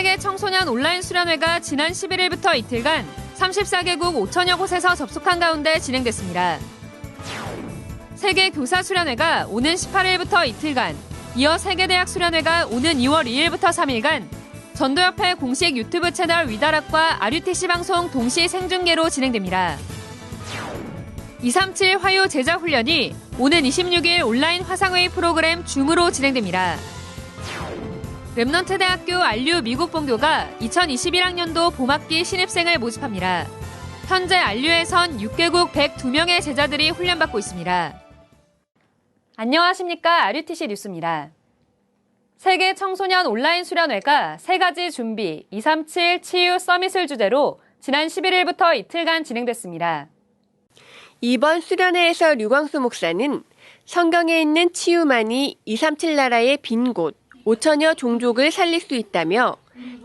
세계 청소년 온라인 수련회가 지난 11일부터 이틀간 34개국 5천여 곳에서 접속한 가운데 진행됐습니다. 세계 교사 수련회가 오는 18일부터 이틀간, 이어 세계대학 수련회가 오는 2월 2일부터 3일간 전도협회 공식 유튜브 채널 위다락과 RUTC 방송 동시 생중계로 진행됩니다. 237 화요 제자 훈련이 오는 26일 온라인 화상회의 프로그램 줌으로 진행됩니다. 랩넌트 대학교 안류 미국 본교가 2021학년도 봄학기 신입생을 모집합니다. 현재 안류에선 6개국 102명의 제자들이 훈련받고 있습니다. 안녕하십니까. RUTC 뉴스입니다. 세계 청소년 온라인 수련회가 3가지 준비 237 치유 서밋을 주제로 지난 11일부터 이틀간 진행됐습니다. 이번 수련회에서 류광수 목사는 성경에 있는 치유만이 237 나라의 빈 곳, 5천여 종족을 살릴 수 있다며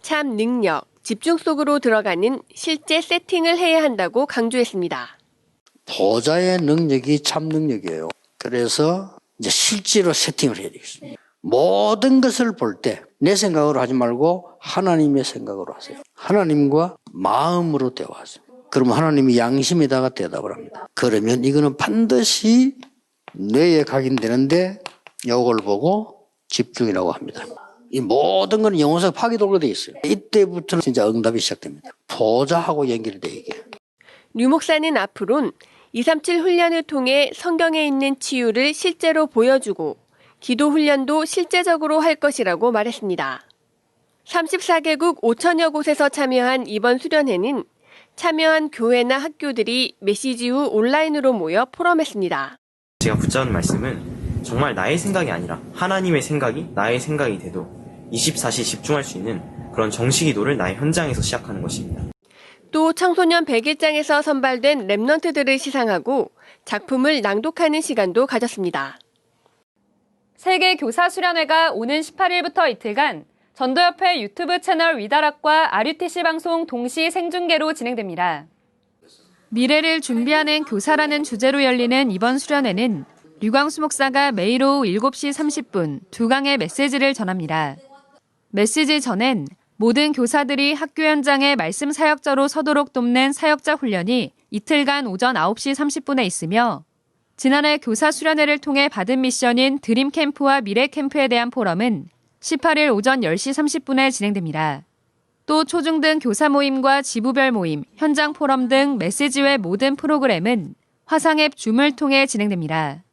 참 능력, 집중 속으로 들어가는 실제 세팅을 해야 한다고 강조했습니다. 보좌의 능력이 참 능력이에요. 그래서 이제 실제로 세팅을 해야 되겠습니다. 모든 것을 볼 때 내 생각으로 하지 말고 하나님의 생각으로 하세요. 하나님과 마음으로 대화하세요. 그러면 하나님이 양심에다가 대답을 합니다. 그러면 이거는 반드시 뇌에 각인되는데 이걸 보고 집중이라고 합니다. 이 모든 건 영혼상 파괴되게 돼 있어요. 이때부터는 진짜 응답이 시작됩니다. 보좌하고 연결돼 이게. 류 목사는 앞으로는 237 훈련을 통해 성경에 있는 치유를 실제로 보여주고 기도 훈련도 실제적으로 할 것이라고 말했습니다. 34개국 5천여 곳에서 참여한 이번 수련회는 참여한 교회나 학교들이 메시지 후 온라인으로 모여 포럼했습니다. 제가 붙잡은 말씀은 정말 나의 생각이 아니라 하나님의 생각이 나의 생각이 돼도 24시 집중할 수 있는 그런 정식기도를 나의 현장에서 시작하는 것입니다. 또 청소년 101장에서 선발된 랩넌트들을 시상하고 작품을 낭독하는 시간도 가졌습니다. 세계 교사 수련회가 오는 18일부터 이틀간 전도협회 유튜브 채널 위다락과 RUTC 방송 동시 생중계로 진행됩니다. 미래를 준비하는 교사라는 주제로 열리는 이번 수련회는 류광수 목사가 매일 오후 7시 30분 2강의 메시지를 전합니다. 메시지 전엔 모든 교사들이 학교 현장에 말씀 사역자로 서도록 돕는 사역자 훈련이 이틀간 오전 9시 30분에 있으며 지난해 교사 수련회를 통해 받은 미션인 드림 캠프와 미래 캠프에 대한 포럼은 18일 오전 10시 30분에 진행됩니다. 또 초중등 교사 모임과 지부별 모임, 현장 포럼 등 메시지 외 모든 프로그램은 화상앱 줌을 통해 진행됩니다.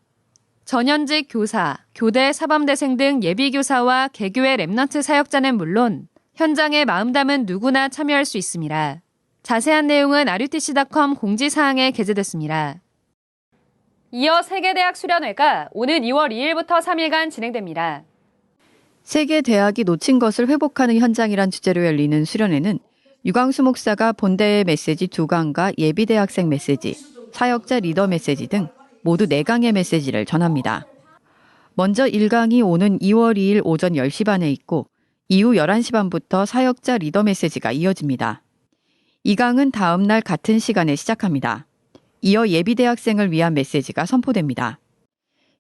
전현직 교사, 교대 사범대생 등 예비교사와 개교의 랩넌트 사역자는 물론 현장에 마음 담은 누구나 참여할 수 있습니다. 자세한 내용은 rutc.com 공지사항에 게재됐습니다. 이어 세계대학 수련회가 오는 2월 2일부터 3일간 진행됩니다. 세계 대학이 놓친 것을 회복하는 현장이란 주제로 열리는 수련회는 유광수 목사가 본대의 메시지 2강과 예비대학생 메시지, 사역자 리더 메시지 등 모두 4강의 메시지를 전합니다. 먼저 1강이 오는 2월 2일 오전 10시 반에 있고 이후 11시 반부터 사역자 리더 메시지가 이어집니다. 2강은 다음 날 같은 시간에 시작합니다. 이어 예비대학생을 위한 메시지가 선포됩니다.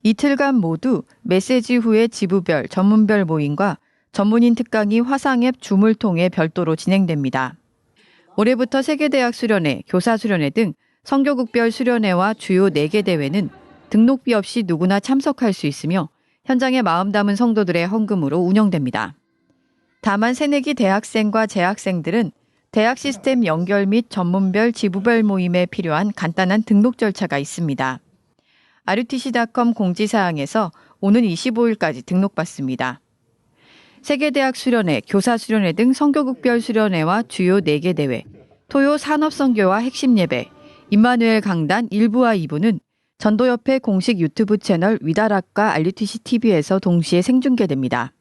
이틀간 모두 메시지 후에 지부별, 전문별 모임과 전문인 특강이 화상앱 줌을 통해 별도로 진행됩니다. 올해부터 세계대학 수련회, 교사 수련회 등 성교국별 수련회와 주요 4개 대회는 등록비 없이 누구나 참석할 수 있으며 현장에 마음 담은 성도들의 헌금으로 운영됩니다. 다만 새내기 대학생과 재학생들은 대학 시스템 연결 및 전문별, 지부별 모임에 필요한 간단한 등록 절차가 있습니다. rutc.com 공지사항에서 오는 25일까지 등록받습니다. 세계대학 수련회, 교사 수련회 등 성교국별 수련회와 주요 4개 대회, 토요 산업선교와 핵심 예배, 임마누엘 강단 1부와 2부는 전도협회 공식 유튜브 채널 위다락과 RUTC TV에서 동시에 생중계됩니다.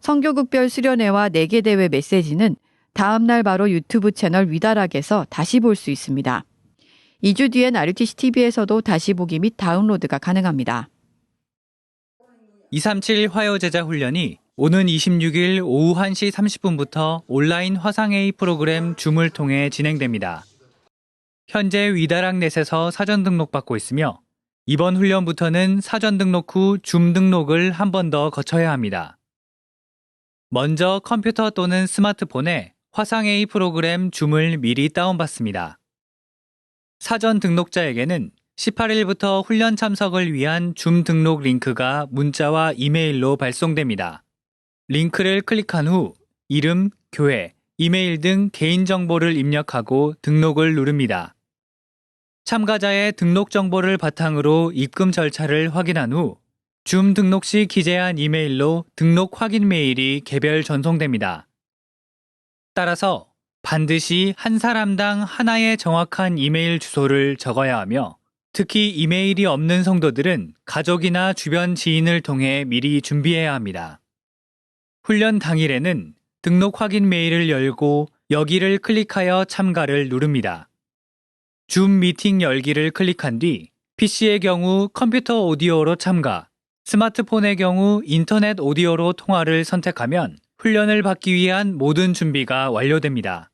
성교국별 수련회와 4개 대회 메시지는 다음 날 바로 유튜브 채널 위다락에서 다시 볼 수 있습니다. 2주 뒤엔 RUTC TV에서도 다시 보기 및 다운로드가 가능합니다. 237 화요제자 훈련이 오는 26일 오후 1시 30분부터 온라인 화상회의 프로그램 줌을 통해 진행됩니다. 현재 위다락 넷에서 사전 등록받고 있으며 이번 훈련부터는 사전 등록 후 줌 등록을 한 번 더 거쳐야 합니다. 먼저 컴퓨터 또는 스마트폰에 화상회의 프로그램 줌을 미리 다운받습니다. 사전 등록자에게는 18일부터 훈련 참석을 위한 줌 등록 링크가 문자와 이메일로 발송됩니다. 링크를 클릭한 후 이름, 교회, 이메일 등 개인정보를 입력하고 등록을 누릅니다. 참가자의 등록 정보를 바탕으로 입금 절차를 확인한 후 줌 등록 시 기재한 이메일로 등록 확인 메일이 개별 전송됩니다. 따라서 반드시 한 사람당 하나의 정확한 이메일 주소를 적어야 하며 특히 이메일이 없는 성도들은 가족이나 주변 지인을 통해 미리 준비해야 합니다. 훈련 당일에는 등록 확인 메일을 열고 여기를 클릭하여 참가를 누릅니다. 줌 미팅 열기를 클릭한 뒤 PC의 경우 컴퓨터 오디오로 참가, 스마트폰의 경우 인터넷 오디오로 통화를 선택하면 훈련을 받기 위한 모든 준비가 완료됩니다.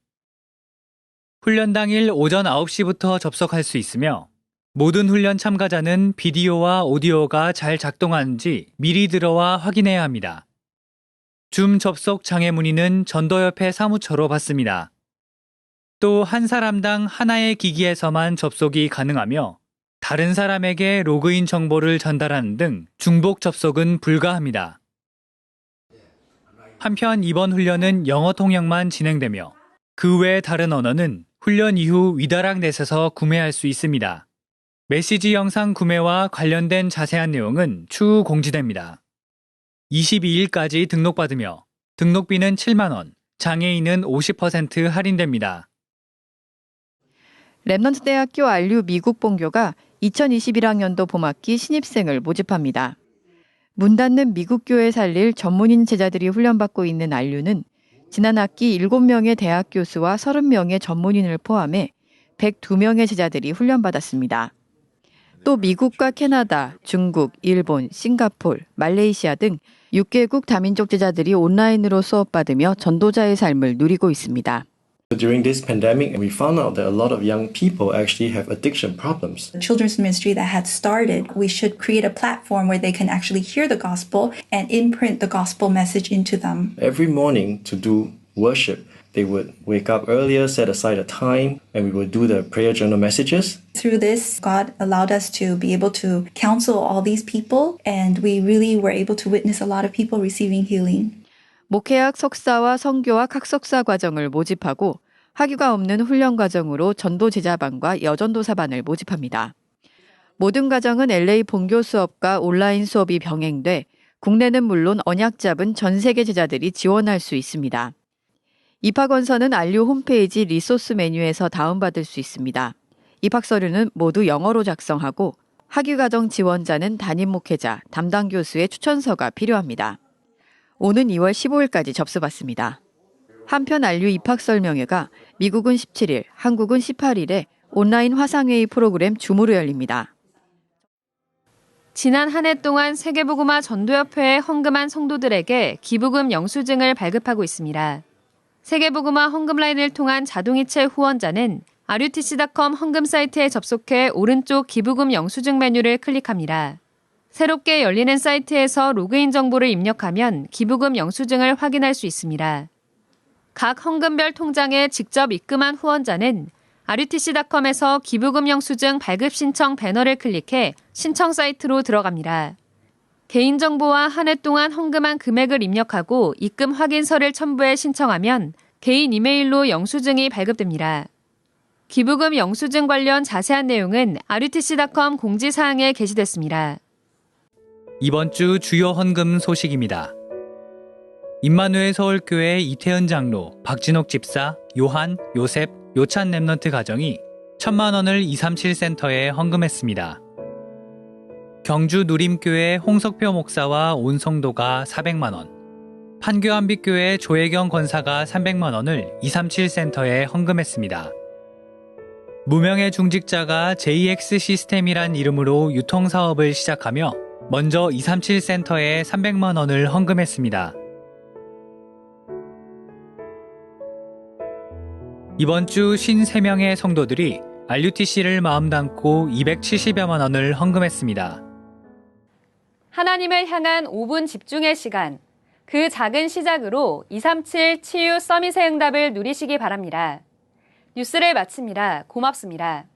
훈련 당일 오전 9시부터 접속할 수 있으며 모든 훈련 참가자는 비디오와 오디오가 잘 작동하는지 미리 들어와 확인해야 합니다. 줌 접속 장애 문의는 전도협회 사무처로 받습니다. 또 한 사람당 하나의 기기에서만 접속이 가능하며 다른 사람에게 로그인 정보를 전달하는 등 중복 접속은 불가합니다. 한편 이번 훈련은 영어 통역만 진행되며 그 외 다른 언어는 훈련 이후 위다락넷에서 구매할 수 있습니다. 메시지 영상 구매와 관련된 자세한 내용은 추후 공지됩니다. 22일까지 등록받으며 등록비는 7만 원, 장애인은 50% 할인됩니다. 랩넌트 대학교 안류 미국 본교가 2021학년도 봄학기 신입생을 모집합니다. 문 닫는 미국 교회 살릴 전문인 제자들이 훈련받고 있는 안류는 지난 학기 7명의 대학 교수와 30명의 전문인을 포함해 102명의 제자들이 훈련받았습니다. 또 미국과 캐나다, 중국, 일본, 싱가폴, 말레이시아 등 6개국 다민족 제자들이 온라인으로 수업받으며 전도자의 삶을 누리고 있습니다. During this pandemic, we found out that a lot of young people actually have addiction problems. The children's ministry that had started, we should create a platform where they can actually hear the gospel and imprint the gospel message into them. Every morning to do worship, they would wake up earlier, set aside a time, and we would do the prayer journal messages. Through this, God allowed us to be able to counsel all these people, and we really were able to witness a lot of people receiving healing. 목회학 석사와 선교학 학석사 과정을 모집하고 학위가 없는 훈련 과정으로 전도 제자반과 여전도사반을 모집합니다. 모든 과정은 LA 본교 수업과 온라인 수업이 병행돼 국내는 물론 언약 잡은 전 세계 제자들이 지원할 수 있습니다. 입학 원서는 안류 홈페이지 리소스 메뉴에서 다운받을 수 있습니다. 입학 서류는 모두 영어로 작성하고 학위 과정 지원자는 담임 목회자, 담당 교수의 추천서가 필요합니다. 오는 2월 15일까지 접수받습니다. 한편 안류 입학 설명회가 미국은 17일, 한국은 18일에 온라인 화상회의 프로그램 줌으로 열립니다. 지난 한 해 동안 세계복음화 전도협회에 헌금한 성도들에게 기부금 영수증을 발급하고 있습니다. 세계복음화 헌금라인을 통한 자동이체 후원자는 RUTC.com 헌금 사이트에 접속해 오른쪽 기부금 영수증 메뉴를 클릭합니다. 새롭게 열리는 사이트에서 로그인 정보를 입력하면 기부금 영수증을 확인할 수 있습니다. 각 헌금별 통장에 직접 입금한 후원자는 RUTC.com에서 기부금 영수증 발급 신청 배너를 클릭해 신청 사이트로 들어갑니다. 개인정보와 한 해 동안 헌금한 금액을 입력하고 입금 확인서를 첨부해 신청하면 개인 이메일로 영수증이 발급됩니다. 기부금 영수증 관련 자세한 내용은 RUTC.com 공지사항에 게시됐습니다. 이번 주 주요 헌금 소식입니다. 임마누엘 서울교회 이태은 장로, 박진옥 집사, 요한, 요셉, 요찬 랩넌트 가정이 1,000만 원을 237 센터에 헌금했습니다. 경주 누림교회 홍석표 목사와 온 성도가 400만 원, 판교한빛교회 조혜경 권사가 300만 원을 237 센터에 헌금했습니다. 무명의 중직자가 JX 시스템이란 이름으로 유통사업을 시작하며 먼저 237 센터에 300만 원을 헌금했습니다. 이번 주 53명의 성도들이 RUTC를 마음 담고 270여만 원을 헌금했습니다. 하나님을 향한 5분 집중의 시간. 그 작은 시작으로 237 치유 서밋의 응답을 누리시기 바랍니다. 뉴스를 마칩니다. 고맙습니다.